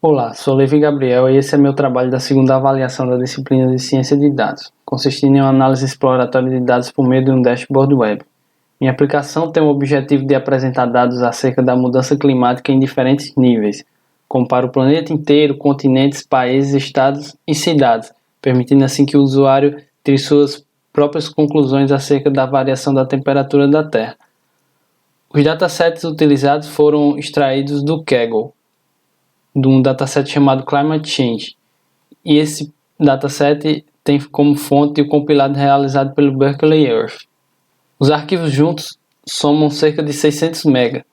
Olá, sou Levi Gabriel e esse é meu trabalho da segunda avaliação da disciplina de Ciência de Dados, consistindo em uma análise exploratória de dados por meio de um dashboard web. Minha aplicação tem o objetivo de apresentar dados acerca da mudança climática em diferentes níveis, como para o planeta inteiro, continentes, países, estados e cidades, permitindo assim que o usuário tire suas próprias conclusões acerca da variação da temperatura da Terra. Os datasets utilizados foram extraídos do Kaggle, de um dataset chamado Climate Change, e esse dataset tem como fonte o compilado realizado pelo Berkeley Earth. Os arquivos juntos somam cerca de 600 MB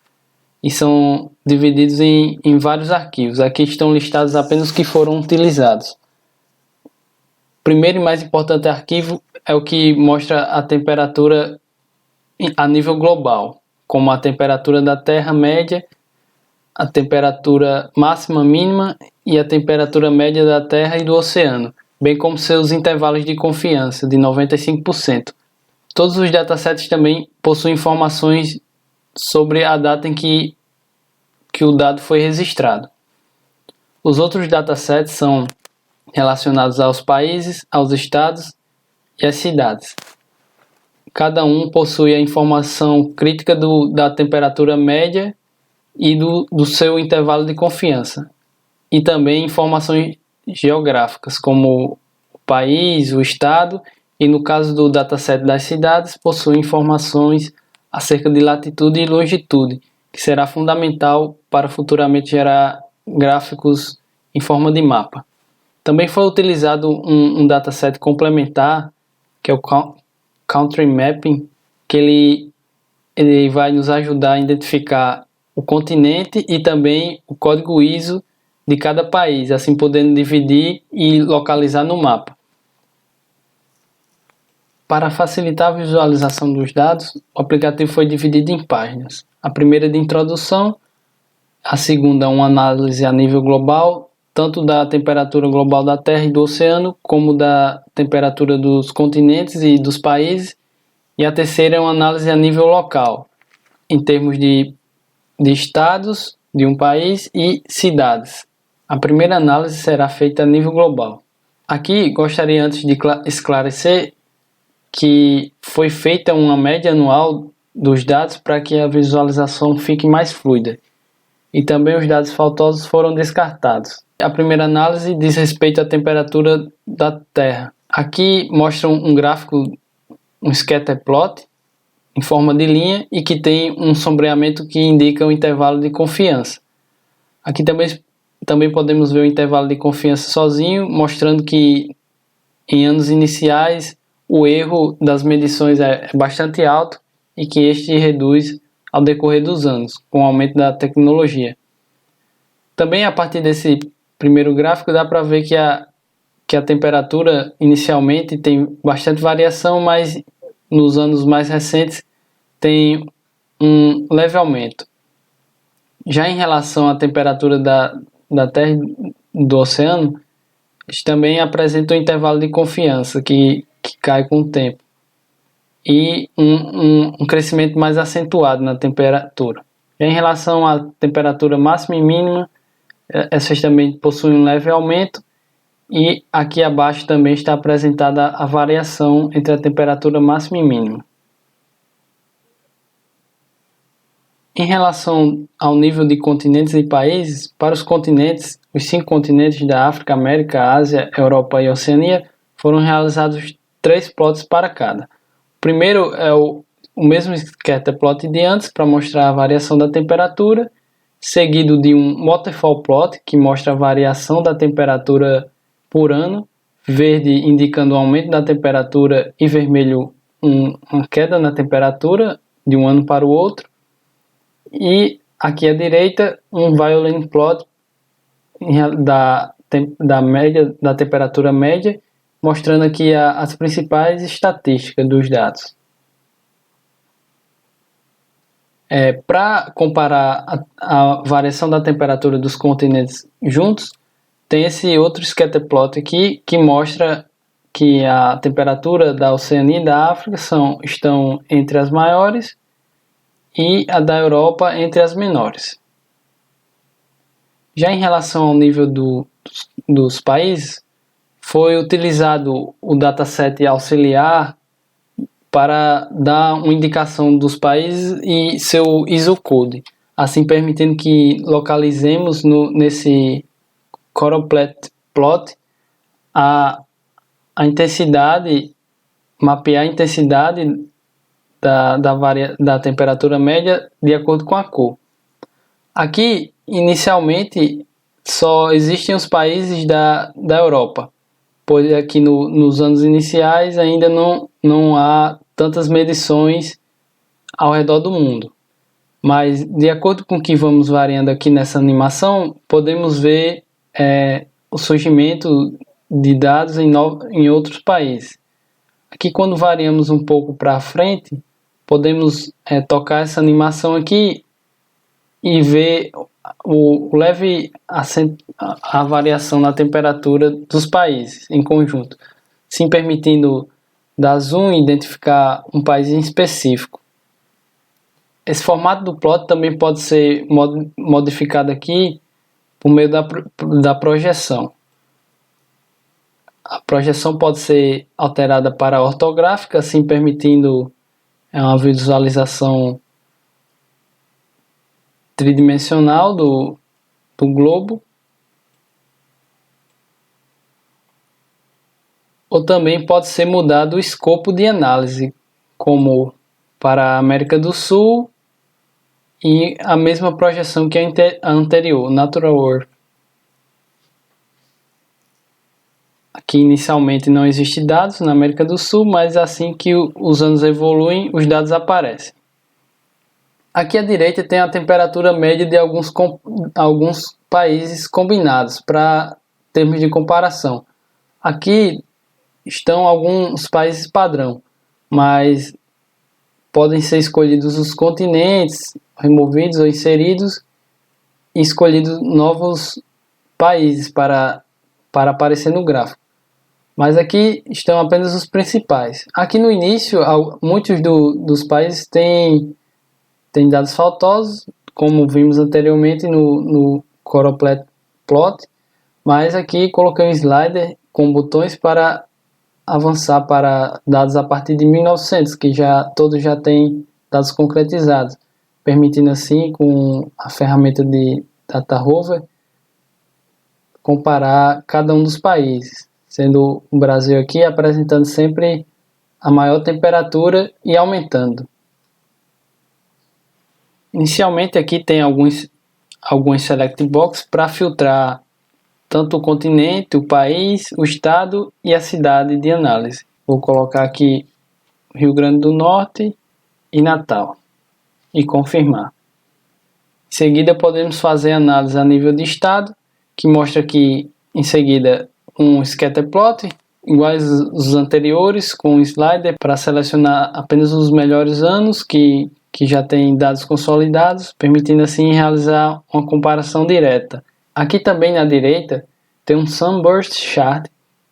e são divididos em vários arquivos. Aqui estão listados apenas os que foram utilizados. O primeiro e mais importante arquivo é o que mostra a temperatura a nível global, como a temperatura da Terra média, a temperatura máxima, mínima e a temperatura média da Terra e do oceano, bem como seus intervalos de confiança de 95%. Todos os datasets também possuem informações sobre a data em que o dado foi registrado. Os outros datasets são relacionados aos países, aos estados e às cidades. Cada um possui a informação crítica da temperatura média e do seu intervalo de confiança, e também informações geográficas, como o país, o estado, e no caso do dataset das cidades, possui informações acerca de latitude e longitude, que será fundamental para futuramente gerar gráficos em forma de mapa. Também foi utilizado um dataset complementar, que é o Country Mapping, que ele vai nos ajudar a identificar o continente e também o código ISO de cada país, assim podendo dividir e localizar no mapa. Para facilitar a visualização dos dados, o aplicativo foi dividido em páginas. A primeira de introdução, a segunda uma análise a nível global, tanto da temperatura global da Terra e do oceano, como da temperatura dos continentes e dos países, e a terceira é uma análise a nível local, em termos de estados de um país e cidades. A primeira análise será feita a nível global. Aqui gostaria antes de esclarecer que foi feita uma média anual dos dados para que a visualização fique mais fluida. E também os dados faltosos foram descartados. A primeira análise diz respeito à temperatura da Terra. Aqui mostra um gráfico, um scatter plot, em forma de linha e que tem um sombreamento que indica o intervalo de confiança. Aqui também podemos ver o intervalo de confiança sozinho, mostrando que em anos iniciais o erro das medições é bastante alto e que este reduz ao decorrer dos anos, com o aumento da tecnologia. Também a partir desse primeiro gráfico dá para ver que a temperatura inicialmente tem bastante variação, mas nos anos mais recentes tem um leve aumento. Já em relação à temperatura da Terra e do oceano, eles também apresentam um intervalo de confiança que cai com o tempo e um crescimento mais acentuado na temperatura. Já em relação à temperatura máxima e mínima, essas também possuem um leve aumento, e aqui abaixo também está apresentada a variação entre a temperatura máxima e mínima. Em relação ao nível de continentes e países, para os continentes, os 5 continentes da África, América, Ásia, Europa e Oceania, foram realizados 3 plots para cada. O primeiro é o mesmo scatter plot de antes, para mostrar a variação da temperatura, seguido de um waterfall plot, que mostra a variação da temperatura por ano, verde indicando o aumento da temperatura e vermelho uma queda na temperatura de um ano para o outro. E aqui à direita um violin plot da média, da temperatura média, mostrando aqui as principais estatísticas dos dados. Para comparar a variação da temperatura dos continentes juntos, tem esse outro scatter plot aqui que mostra que a temperatura da Oceania e da África estão entre as maiores e a da Europa entre as menores. Já em relação ao nível dos países, foi utilizado o dataset auxiliar para dar uma indicação dos países e seu ISO code, assim permitindo que localizemos nesse choroplot a intensidade, mapear a intensidade da temperatura média de acordo com a cor. Aqui, inicialmente, só existem os países da Europa, pois aqui nos anos iniciais ainda não há tantas medições ao redor do mundo. Mas, de acordo com o que vamos variando aqui nessa animação, podemos ver o surgimento de dados em outros países. Aqui, quando variamos um pouco para frente, podemos tocar essa animação aqui e ver a variação na temperatura dos países em conjunto, sim permitindo dar zoom e identificar um país em específico. Esse formato do plot também pode ser modificado aqui por meio da projeção. A projeção pode ser alterada para ortográfica, assim permitindo uma visualização tridimensional do globo, ou também pode ser mudado o escopo de análise, como para a América do Sul e a mesma projeção que a anterior, Natural Earth. Aqui inicialmente não existe dados na América do Sul, mas assim que os anos evoluem, os dados aparecem. Aqui à direita tem a temperatura média de alguns países combinados para termos de comparação. Aqui estão alguns países padrão, mas podem ser escolhidos os continentes, removidos ou inseridos, e escolhidos novos países para aparecer no gráfico. Mas aqui estão apenas os principais. Aqui no início, muitos dos países têm dados faltosos, como vimos anteriormente no choroplot, mas aqui coloquei um slider com botões para avançar para dados a partir de 1900, que todos já têm dados concretizados, permitindo assim, com a ferramenta de Data Rover, comparar cada um dos países, sendo o Brasil aqui apresentando sempre a maior temperatura e aumentando. Inicialmente aqui tem alguns select box para filtrar tanto o continente, o país, o estado e a cidade de análise. Vou colocar aqui Rio Grande do Norte e Natal e confirmar. Em seguida podemos fazer análise a nível de estado, que mostra aqui em seguida um scatterplot, iguais os anteriores, com um slider para selecionar apenas os melhores anos que já tem dados consolidados, permitindo assim realizar uma comparação direta. Aqui também na direita tem um Sunburst Chart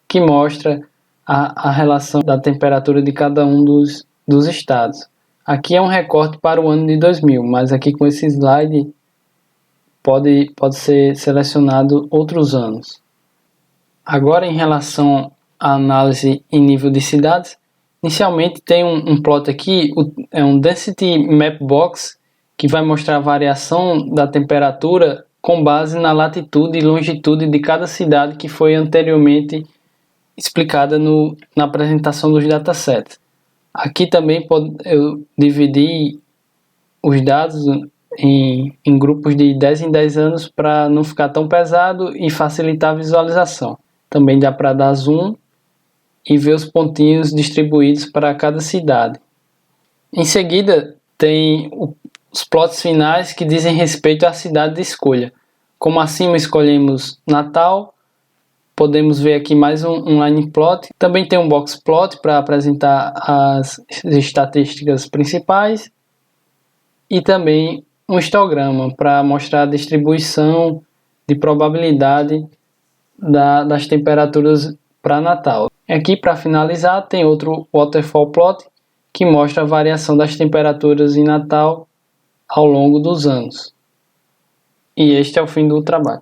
que mostra a relação da temperatura de cada um dos estados. Aqui é um recorte para o ano de 2000, mas aqui com esse slide pode ser selecionado outros anos. Agora em relação à análise em nível de cidades, inicialmente tem um plot aqui, é um Density Map Box, que vai mostrar a variação da temperatura com base na latitude e longitude de cada cidade que foi anteriormente explicada na apresentação dos datasets. Aqui também eu dividi os dados em grupos de 10 em 10 anos para não ficar tão pesado e facilitar a visualização. Também dá para dar zoom e ver os pontinhos distribuídos para cada cidade. Em seguida, tem os plots finais que dizem respeito à cidade de escolha. Como acima escolhemos Natal, podemos ver aqui mais um line plot. Também tem um box plot para apresentar as estatísticas principais e também um histograma para mostrar a distribuição de probabilidade das temperaturas para Natal. Aqui, para finalizar, tem outro waterfall plot que mostra a variação das temperaturas em Natal ao longo dos anos. E este é o fim do trabalho.